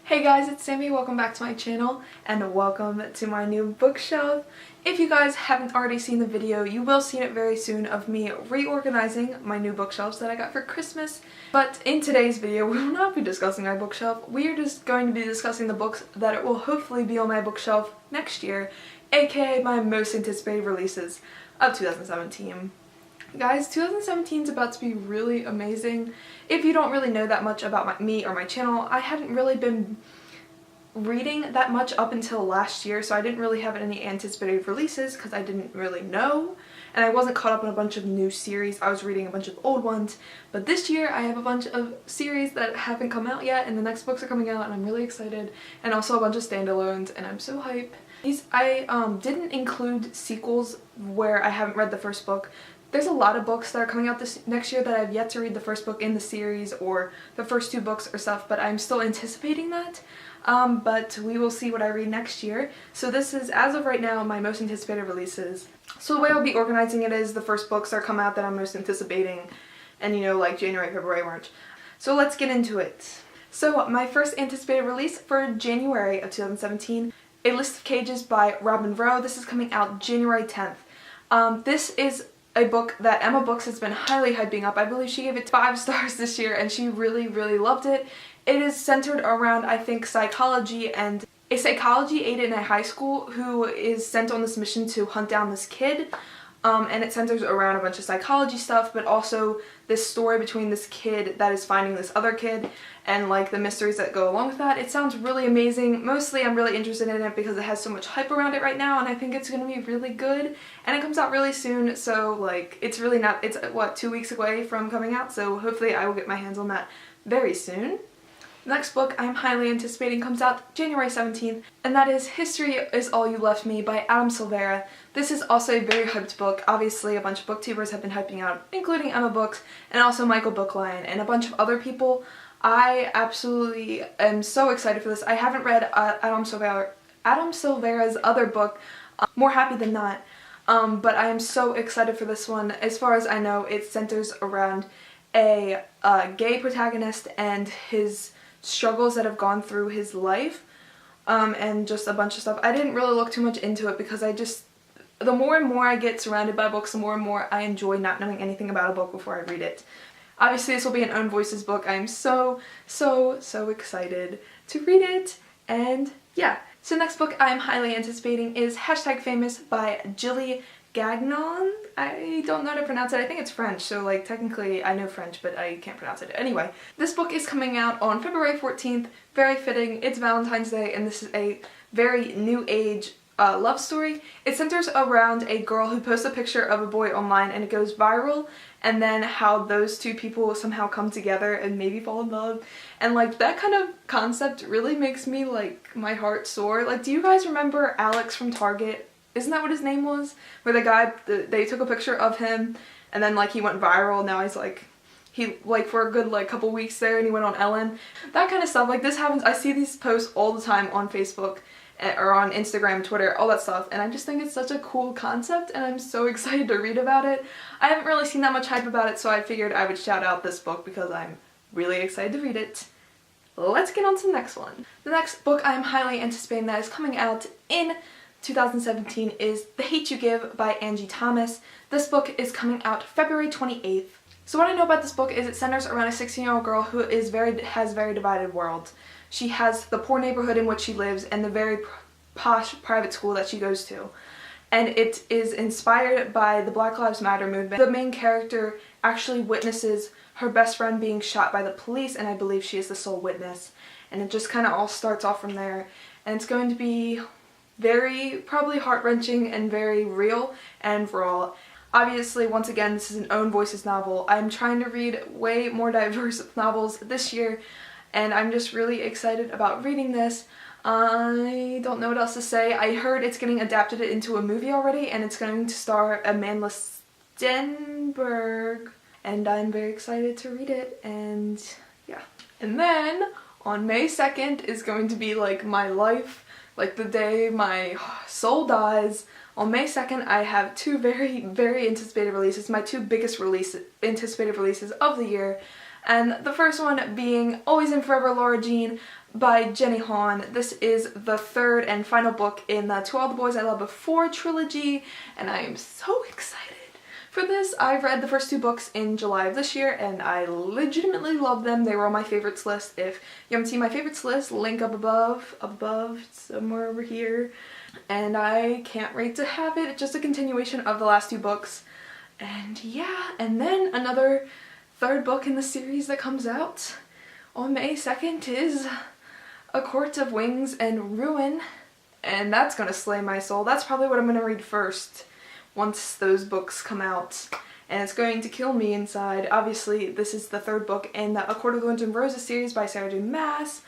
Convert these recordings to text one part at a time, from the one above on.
Hey guys, it's Sammy. Welcome back to my channel and welcome to my new bookshelf. If you guys haven't already seen the video, you will see it very soon of me reorganizing my new bookshelves that I got for Christmas. But in today's video, we will not be discussing my bookshelf. We are just going to be discussing the books that will hopefully be on my bookshelf next year, aka my most anticipated releases of 2017. Guys, 2017 is about to be really amazing. If you don't really know that much about me or my channel, I hadn't really been reading that much up until last year, so I didn't really have any anticipated releases because I didn't really know, and I wasn't caught up in a bunch of new series. I was reading a bunch of old ones, but this year I have a bunch of series that haven't come out yet, and the next books are coming out, and I'm really excited, and also a bunch of standalones, and I'm so hype. I didn't include sequels where I haven't read the first book. There's a lot of books that are coming out this next year that I've yet to read the first book in the series or the first two books or stuff, but I'm still anticipating that. But we will see what I read next year. So this is, as of right now, my most anticipated releases. So the way I'll be organizing it is the first books that come out that I'm most anticipating, and you know, like January, February, March. So let's get into it. So my first anticipated release for January of 2017, A List of Cages by Robin Rowe. This is coming out January 10th. This is a book that Emma Books has been highly hyping up. I believe she gave it 5 stars this year and she really loved it. It is centered around, I think, psychology and a psychology aide in a high school who is sent on this mission to hunt down this kid. And it centers around a bunch of psychology stuff, but also this story between this kid that is finding this other kid and like the mysteries that go along with that. It sounds really amazing. Mostly I'm really interested in it because it has so much hype around it right now, and I think it's going to be really good, and it comes out really soon, so like it's really not, it's what, 2 weeks away from coming out, so hopefully I will get my hands on that very soon. The next book I'm highly anticipating comes out January 17th, and that is History Is All You Left Me by Adam Silvera. This is also a very hyped book. Obviously a bunch of booktubers have been hyping out, including Emma Books and also Michael Bookline and a bunch of other people. I absolutely am so excited for this. I haven't read Adam Silvera's other book, More Happy Than Not, but I am so excited for this one. As far as I know, it centers around a gay protagonist and his struggles that have gone through his life, and just a bunch of stuff. I didn't really look too much into it because the more and more I get surrounded by books, the more and more I enjoy not knowing anything about a book before I read it. Obviously this will be an Own Voices book. I am so excited to read it, and yeah. So the next book I'm highly anticipating is #Famous by Jilly Gagnon. I don't know how to pronounce it. I think it's French, so like technically I know French, but I can't pronounce it. Anyway, this book is coming out on February 14th. Very fitting. It's Valentine's Day, and this is a very new age love story. It centers around a girl who posts a picture of a boy online and it goes viral, and then how those two people somehow come together and maybe fall in love. And like that kind of concept really makes me like my heart soar. Like, do you guys remember Alex from Target? Isn't that what his name was? Where the guy, they took a picture of him and then like he went viral. Now he's like, he like for a good like couple weeks there, and he went on Ellen. That kind of stuff. Like this happens. I see these posts all the time on Facebook or on Instagram, Twitter, all that stuff, and I just think it's such a cool concept, and I'm so excited to read about it. I haven't really seen that much hype about it, so I figured I would shout out this book because I'm really excited to read it. Let's get on to the next one. The next book I'm highly anticipating that is coming out in 2017 is The Hate You Give by Angie Thomas. This book is coming out February 28th. So what I know about this book is it centers around a 16-year-old girl who has very divided world. She has the poor neighborhood in which she lives and the very posh private school that she goes to. And it is inspired by the Black Lives Matter movement. The main character actually witnesses her best friend being shot by the police, and I believe she is the sole witness. And it just kind of all starts off from there. And it's going to be very probably heart-wrenching and very real and raw. Obviously, once again, this is an Own Voices novel. I'm trying to read way more diverse novels this year, and I'm just really excited about reading this. I don't know what else to say. I heard it's getting adapted into a movie already, and it's going to star Amanda Stenberg, and I'm very excited to read it, and yeah. And then on May 2nd is going to be like my life, like the day my soul dies. On May 2nd, I have two very anticipated releases, my two biggest anticipated releases of the year. And the first one being Always and Forever Laura Jean by Jenny Han. This is the third and final book in the To All the Boys I Loved Before trilogy, and I am so excited for this. I've read the first 2 books in July of this year and I legitimately love them. They were on my favorites list. If you haven't seen my favorites list, link up above, somewhere over here. And I can't wait to have it. It's just a continuation of the last 2 books. And yeah, and then another 3rd book in the series that comes out on May 2nd is A Court of Wings and Ruin, and that's gonna slay my soul. That's probably what I'm gonna read first once those books come out, and it's going to kill me inside. Obviously, this is the 3rd book in the A Court of Winds and Roses series by Sarah J. Maas.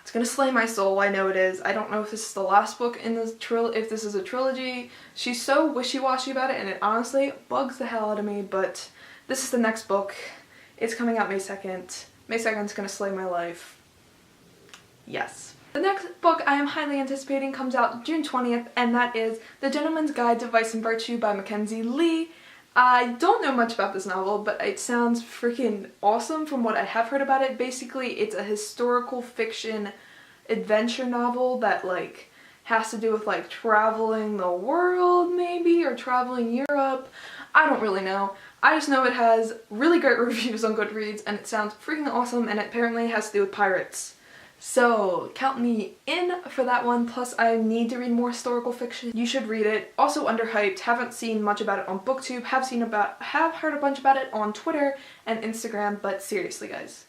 It's gonna slay my soul, I know it is. I don't know if this is the last book in the if this is a trilogy. She's so wishy-washy about it, and it honestly bugs the hell out of me, but this is the next book. It's coming out May 2nd. May 2nd is gonna slay my life. Yes. The next book I am highly anticipating comes out June 20th, and that is The Gentleman's Guide to Vice and Virtue by Mackenzie Lee. I don't know much about this novel, but it sounds freaking awesome from what I have heard about it. Basically, it's a historical fiction adventure novel that like has to do with like traveling the world maybe, or traveling Europe. I don't really know. I just know it has really great reviews on Goodreads and it sounds freaking awesome, and it apparently has to do with pirates. So count me in for that one, plus I need to read more historical fiction. You should read it. Also underhyped, haven't seen much about it on BookTube, have heard a bunch about it on Twitter and Instagram, but seriously guys,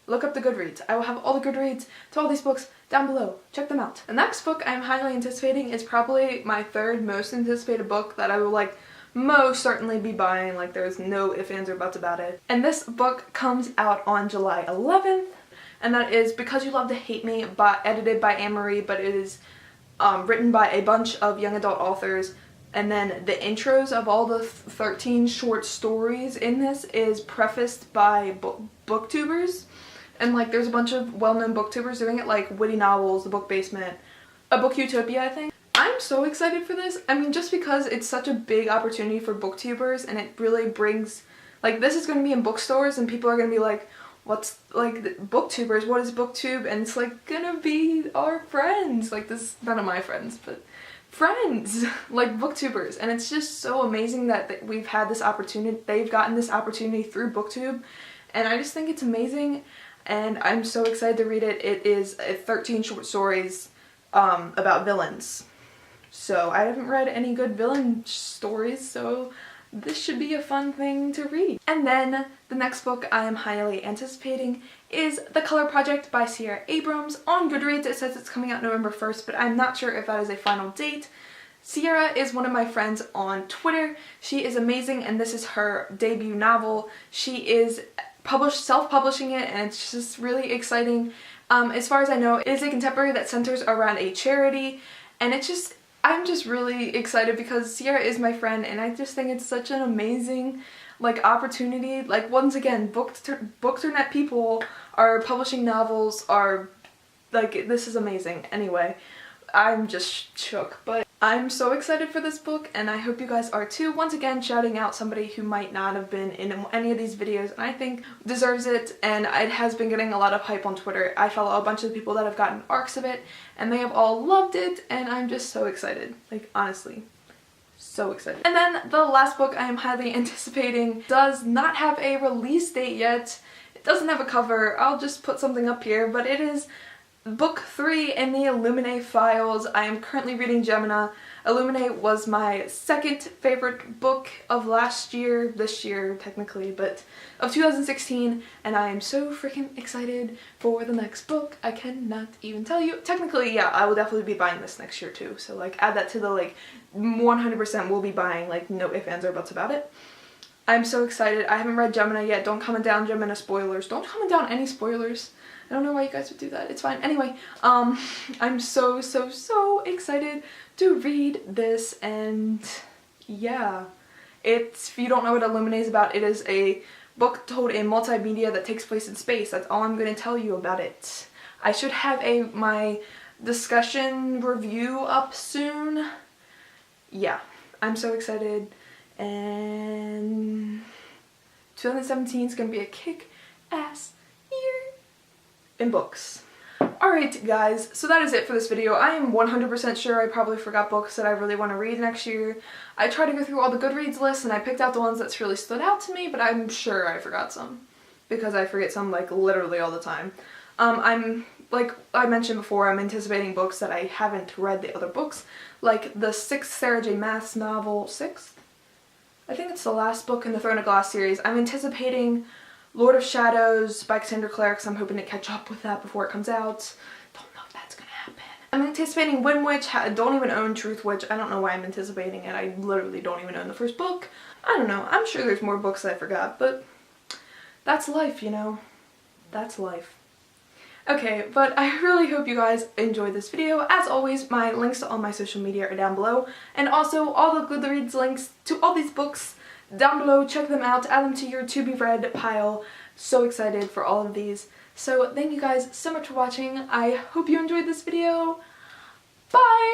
look up the Goodreads. I will have all the Goodreads to all these books down below. Check them out. The next book I'm highly anticipating is probably my 3rd most anticipated book that I will like most certainly be buying, like there's no ifs, ands, or buts about it. And this book comes out on July 11th. And that is Because You Love to Hate Me, edited by Anne-Marie, but it is written by a bunch of young adult authors. And then the intros of all the 13 short stories in this is prefaced by booktubers. And like there's a bunch of well-known booktubers doing it, like Witty Novels, The Book Basement, A Book Utopia, I think. I'm so excited for this. I mean, just because it's such a big opportunity for booktubers, and it really brings, like, this is going to be in bookstores and people are going to be like, what's, like, booktubers, what is booktube? And it's like gonna be our friends, like this, none of my friends, but friends, like booktubers. And it's just so amazing that we've had this opportunity, they've gotten this opportunity through booktube, and I just think it's amazing, and I'm so excited to read it. It is 13 short stories about villains. So I haven't read any good villain stories, so this should be a fun thing to read. And then the next book I am highly anticipating is The Color Project by Sierra Abrams. On Goodreads it says it's coming out November 1st, but I'm not sure if that is a final date. Sierra is one of my friends on Twitter. She is amazing, and this is her debut novel. She is self-publishing it, and it's just really exciting. As far as I know, it is a contemporary that centers around a charity, and I'm just really excited because Sierra is my friend, and I just think it's such an amazing like opportunity. Like, once again, Bookternet people are publishing novels, are like, this is amazing. Anyway, I'm just shook, but I'm so excited for this book, and I hope you guys are too. Once again, shouting out somebody who might not have been in any of these videos and I think deserves it, and it has been getting a lot of hype on Twitter. I follow a bunch of people that have gotten arcs of it, and they have all loved it, and I'm just so excited. Like, honestly, so excited. And then the last book I am highly anticipating does not have a release date yet. It doesn't have a cover. I'll just put something up here, but it is Book 3 in the Illuminae files. I am currently reading Gemina. Illuminae was my 2nd favorite book of last year, this year technically, but of 2016, and I am so freaking excited for the next book. I cannot even tell you. Technically, yeah, I will definitely be buying this next year too, so like add that to the like 100% will be buying, like no ifs, ands, or buts about it. I'm so excited. I haven't read Gemina yet. Don't comment down Gemina spoilers. Don't comment down any spoilers. I don't know why you guys would do that. It's fine. Anyway, I'm so excited to read this, and yeah. If you don't know what Illuminae is about, it is a book told in multimedia that takes place in space. That's all I'm going to tell you about it. I should have my discussion review up soon. Yeah, I'm so excited, and 2017 is going to be a kick-ass year in books. Alright guys, so that is it for this video. I am 100% sure I probably forgot books that I really want to read next year. I tried to go through all the Goodreads lists and I picked out the ones that really stood out to me, but I'm sure I forgot some. Because I forget some like literally all the time. Like I mentioned before, I'm anticipating books that I haven't read the other books. Like the 6th Sarah J Maas novel, 6th? I think it's the last book in the Throne of Glass series. I'm anticipating Lord of Shadows by Cassandra Clare because I'm hoping to catch up with that before it comes out. Don't know if that's gonna happen. I'm anticipating Wind Witch. I don't even own Truth Witch. I don't know why I'm anticipating it. I literally don't even own the first book. I don't know. I'm sure there's more books that I forgot, but that's life, you know? That's life. Okay, but I really hope you guys enjoyed this video. As always, my links to all my social media are down below, and also all the Goodreads links to all these books down below. Check them out, add them to your to be read pile. So excited for all of these. So thank you guys so much for watching. I hope you enjoyed this video. Bye!